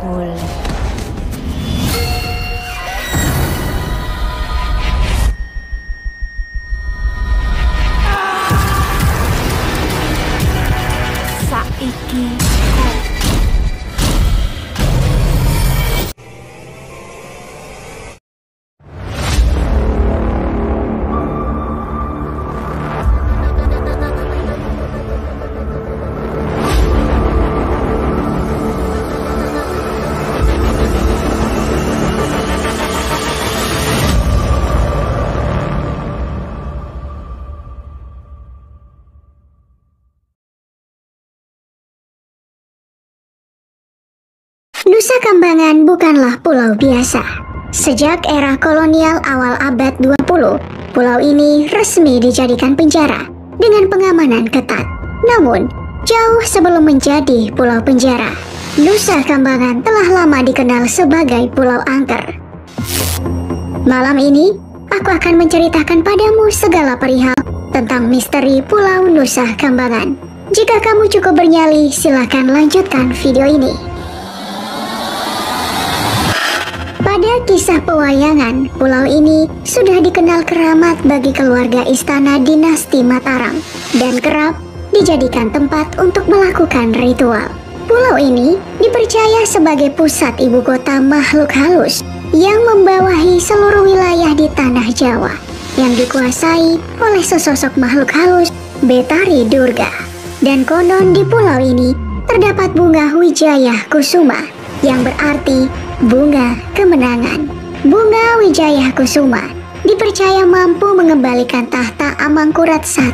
Cool. Saiki Nusa Kambangan bukanlah pulau biasa. Sejak era kolonial awal abad 20, pulau ini resmi dijadikan penjara dengan pengamanan ketat. Namun, jauh sebelum menjadi pulau penjara, Nusa Kambangan telah lama dikenal sebagai pulau angker. Malam ini, aku akan menceritakan padamu segala perihal tentang misteri Pulau Nusa Kambangan. Jika kamu cukup bernyali, silakan lanjutkan video ini. Pada kisah pewayangan, pulau ini sudah dikenal keramat bagi keluarga istana dinasti Mataram dan kerap dijadikan tempat untuk melakukan ritual. Pulau ini dipercaya sebagai pusat ibu kota makhluk halus yang membawahi seluruh wilayah di tanah Jawa yang dikuasai oleh sesosok makhluk halus Betari Durga. Dan konon di pulau ini terdapat bunga Wijaya Kusuma yang berarti bunga kemenangan. Bunga Wijaya Kusuma dipercaya mampu mengembalikan tahta Amangkurat I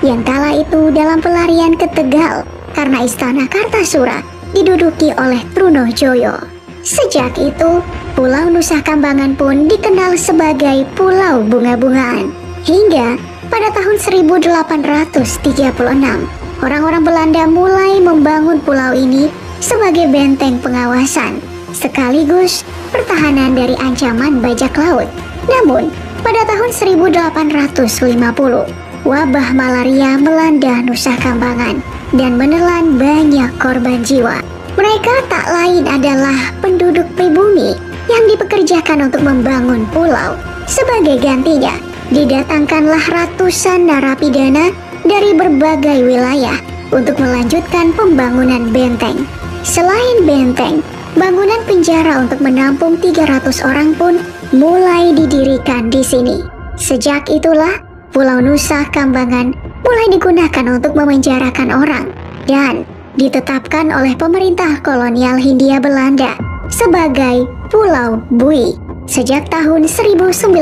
yang kala itu dalam pelarian ke Tegal karena istana Kartasura diduduki oleh Trunojoyo. Sejak itu, Pulau Nusa Kambangan pun dikenal sebagai Pulau Bunga-bungaan. Hingga pada tahun 1836, orang-orang Belanda mulai membangun pulau ini sebagai benteng pengawasan sekaligus pertahanan dari ancaman bajak laut. Namun, pada tahun 1850, wabah malaria melanda Nusa Kambangan dan menelan banyak korban jiwa. Mereka tak lain adalah penduduk pribumi yang dipekerjakan untuk membangun pulau. Sebagai gantinya, didatangkanlah ratusan narapidana dari berbagai wilayah untuk melanjutkan pembangunan benteng. Selain benteng, bangunan penjara untuk menampung 300 orang pun mulai didirikan di sini. Sejak itulah, Pulau Nusa Kambangan mulai digunakan untuk memenjarakan orang dan ditetapkan oleh pemerintah kolonial Hindia Belanda sebagai Pulau Bui sejak tahun 1908.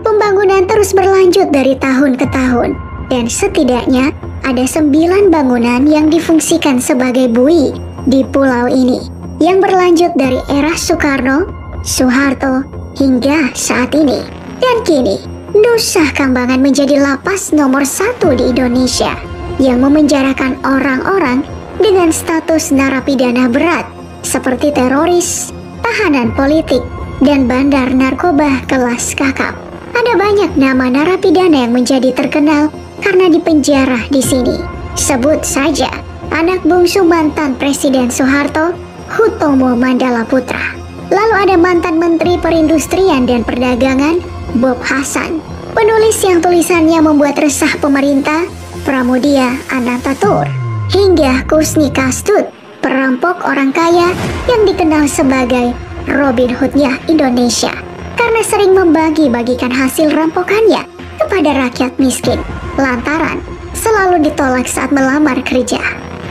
Pembangunan terus berlanjut dari tahun ke tahun dan setidaknya ada 9 bangunan yang difungsikan sebagai bui di pulau ini yang berlanjut dari era Soekarno, Soeharto hingga saat ini. Dan kini Nusa Kambangan menjadi lapas nomor 1 di Indonesia yang memenjarakan orang-orang dengan status narapidana berat seperti teroris, tahanan politik, dan bandar narkoba kelas kakap. Ada banyak nama narapidana yang menjadi terkenal karena dipenjara di sini. Sebut saja anak bungsu mantan Presiden Soeharto, Hutomo Mandala Putra. Lalu ada mantan Menteri Perindustrian dan Perdagangan, Bob Hasan. Penulis yang tulisannya membuat resah pemerintah, Pramudia Anantatur. Hingga Kusni Kastut, perampok orang kaya yang dikenal sebagai Robin Hood-nya Indonesia karena sering membagi-bagikan hasil rampokannya kepada rakyat miskin lantaran selalu ditolak saat melamar kerja.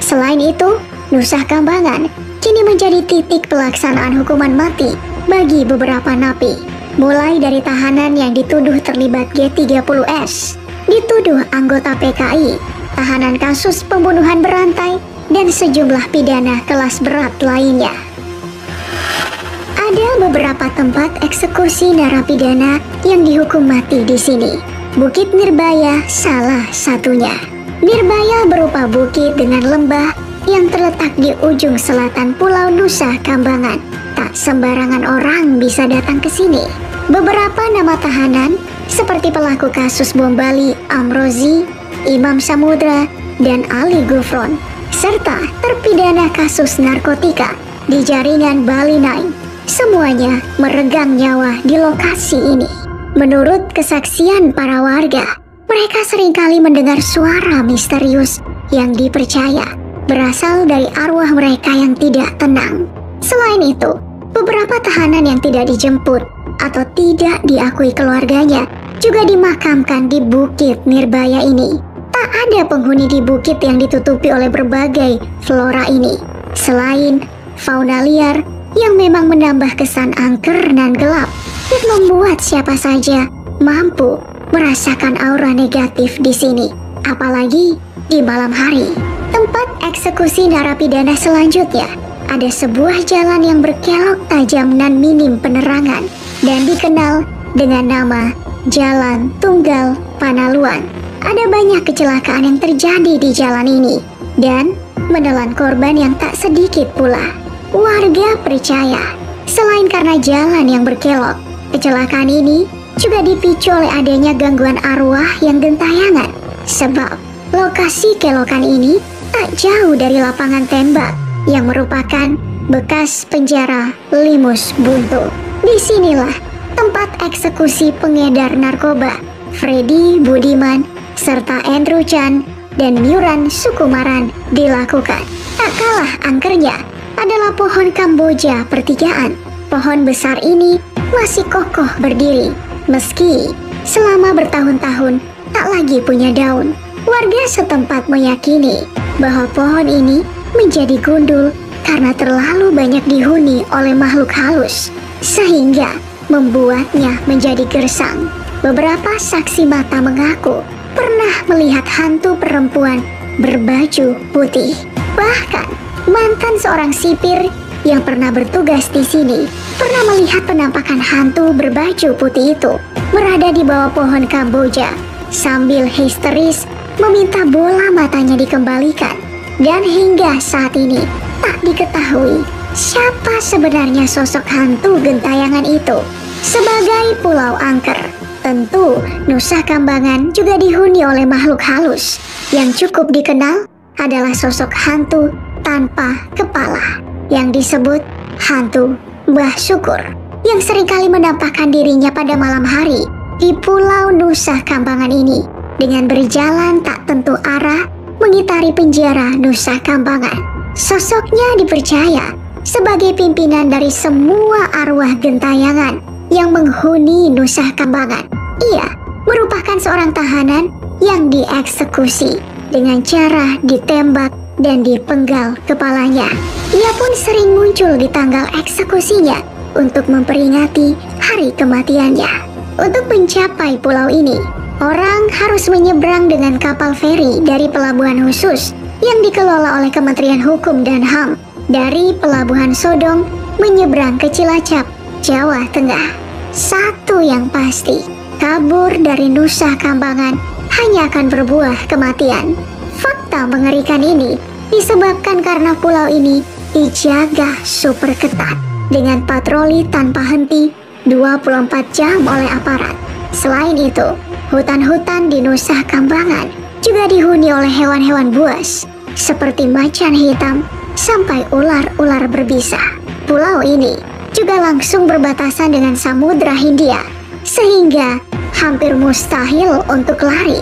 Selain itu, Nusa Kambangan kini menjadi titik pelaksanaan hukuman mati bagi beberapa napi, mulai dari tahanan yang dituduh terlibat G30S, dituduh anggota PKI, tahanan kasus pembunuhan berantai, dan sejumlah pidana kelas berat lainnya. Ada beberapa tempat eksekusi narapidana yang dihukum mati di sini. Bukit Nirbaya salah satunya. Nirbaya berupa bukit dengan lembah yang terletak di ujung selatan Pulau Nusa Kambangan. Tak sembarangan orang bisa datang ke sini. Beberapa nama tahanan seperti pelaku kasus bom Bali Amrozi, Imam Samudra, dan Ali Gufron, serta terpidana kasus narkotika di jaringan Bali Nine. Semuanya meregang nyawa di lokasi ini. Menurut kesaksian para warga, mereka seringkali mendengar suara misterius yang dipercaya berasal dari arwah mereka yang tidak tenang. Selain itu, beberapa tahanan yang tidak dijemput atau tidak diakui keluarganya juga dimakamkan di Bukit Nirbaya ini. Tak ada penghuni di bukit yang ditutupi oleh berbagai flora ini, selain fauna liar yang memang menambah kesan angker dan gelap dan membuat siapa saja mampu merasakan aura negatif di sini, apalagi di malam hari. Tempat eksekusi narapidana selanjutnya ada sebuah jalan yang berkelok tajam dan minim penerangan dan dikenal dengan nama Jalan Tunggal Panaluan. Ada banyak kecelakaan yang terjadi di jalan ini dan menelan korban yang tak sedikit pula. Warga percaya, selain karena jalan yang berkelok, kecelakaan ini juga dipicu oleh adanya gangguan arwah yang gentayangan. Sebab lokasi kelokan ini tak jauh dari lapangan tembak yang merupakan bekas penjara Limus Buntu. Disinilah tempat eksekusi pengedar narkoba Freddy Budiman serta Andrew Chan dan Myuran Sukumaran dilakukan. Tak kalah angkernya adalah pohon Kamboja pertigaan. Pohon besar ini masih kokoh berdiri meski selama bertahun-tahun tak lagi punya daun. Warga setempat meyakini bahwa pohon ini menjadi gundul karena terlalu banyak dihuni oleh makhluk halus sehingga membuatnya menjadi gersang. Beberapa saksi mata mengaku pernah melihat hantu perempuan berbaju putih. Bahkan mantan seorang sipir yang pernah bertugas di sini pernah melihat penampakan hantu berbaju putih itu berada di bawah pohon Kamboja sambil histeris meminta bola matanya dikembalikan. Dan hingga saat ini tak diketahui siapa sebenarnya sosok hantu gentayangan itu. Sebagai pulau angker, tentu Nusa Kambangan juga dihuni oleh makhluk halus. Yang cukup dikenal adalah sosok hantu tanpa kepala yang disebut hantu Mbah Syukur, yang seringkali menampakkan dirinya pada malam hari di pulau Nusa Kambangan ini dengan berjalan tak tentu arah mengitari penjara Nusa Kambangan. Sosoknya dipercaya sebagai pimpinan dari semua arwah gentayangan yang menghuni Nusa Kambangan. Ia merupakan seorang tahanan yang dieksekusi dengan cara ditembak dan dipenggal kepalanya. Ia pun sering muncul di tanggal eksekusinya untuk memperingati hari kematiannya. Untuk mencapai pulau ini, orang harus menyeberang dengan kapal feri dari pelabuhan khusus yang dikelola oleh Kementerian Hukum dan HAM dari Pelabuhan Sodong menyeberang ke Cilacap, Jawa Tengah. Satu yang pasti, kabur dari Nusa Kambangan hanya akan berbuah kematian. Fakta mengerikan ini disebabkan karena pulau ini dijaga super ketat dengan patroli tanpa henti 24 jam oleh aparat. Selain itu, hutan-hutan di Nusa Kambangan juga dihuni oleh hewan-hewan buas seperti macan hitam sampai ular-ular berbisa. Pulau ini juga langsung berbatasan dengan Samudra Hindia sehingga hampir mustahil untuk lari.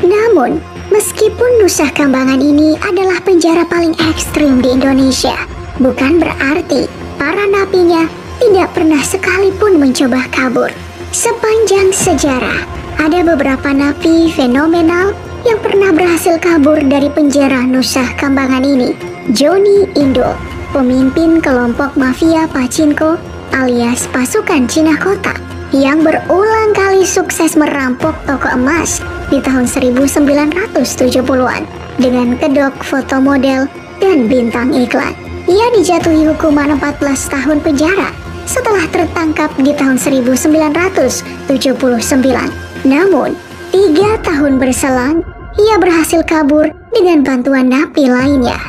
Namun, meskipun Nusa Kambangan ini adalah penjara paling ekstrim di Indonesia, bukan berarti para napinya tidak pernah sekalipun mencoba kabur. Sepanjang sejarah, ada beberapa napi fenomenal yang pernah berhasil kabur dari penjara Nusa Kambangan ini. Johnny Indo, pemimpin kelompok mafia Pachinko alias pasukan Cina Kota, yang berulang kali sukses merampok toko emas di tahun 1970-an dengan kedok foto model dan bintang iklan. Ia dijatuhi hukuman 14 tahun penjara setelah tertangkap di tahun 1979. Namun, 3 tahun berselang, ia berhasil kabur dengan bantuan napi lainnya.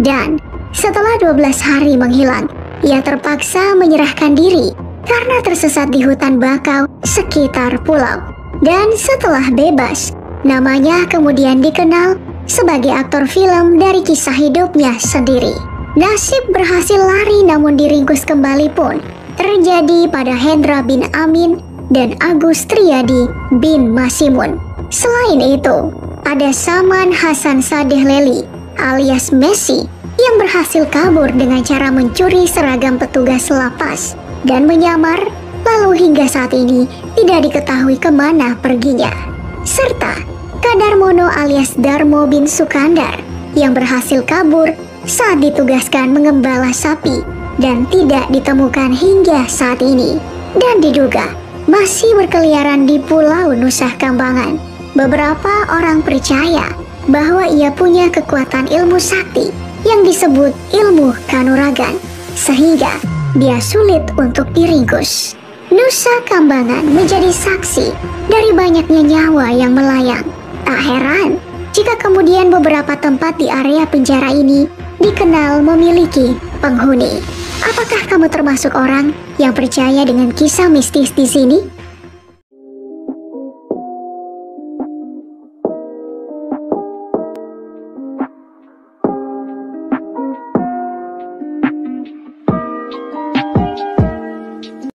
Dan setelah 12 hari menghilang, ia terpaksa menyerahkan diri karena tersesat di hutan bakau sekitar pulau. Dan setelah bebas, namanya kemudian dikenal sebagai aktor film dari kisah hidupnya sendiri. Nasib berhasil lari namun diringkus kembali pun terjadi pada Hendra bin Amin dan Agus Triadi bin Masimun. Selain itu, ada Saman Hasan Sadeh Leli alias Messi yang berhasil kabur dengan cara mencuri seragam petugas lapas dan menyamar, lalu hingga saat ini tidak diketahui kemana perginya. Serta Kadarmono alias Darmo bin Sukandar yang berhasil kabur saat ditugaskan mengembala sapi dan tidak ditemukan hingga saat ini, dan diduga masih berkeliaran di Pulau Nusa Kambangan. Beberapa orang percaya bahwa ia punya kekuatan ilmu sakti yang disebut ilmu kanuragan, sehingga dia sulit untuk diringkus. Nusa Kambangan menjadi saksi dari banyaknya nyawa yang melayang. Tak heran jika kemudian beberapa tempat di area penjara ini dikenal memiliki penghuni. Apakah kamu termasuk orang yang percaya dengan kisah mistis di sini?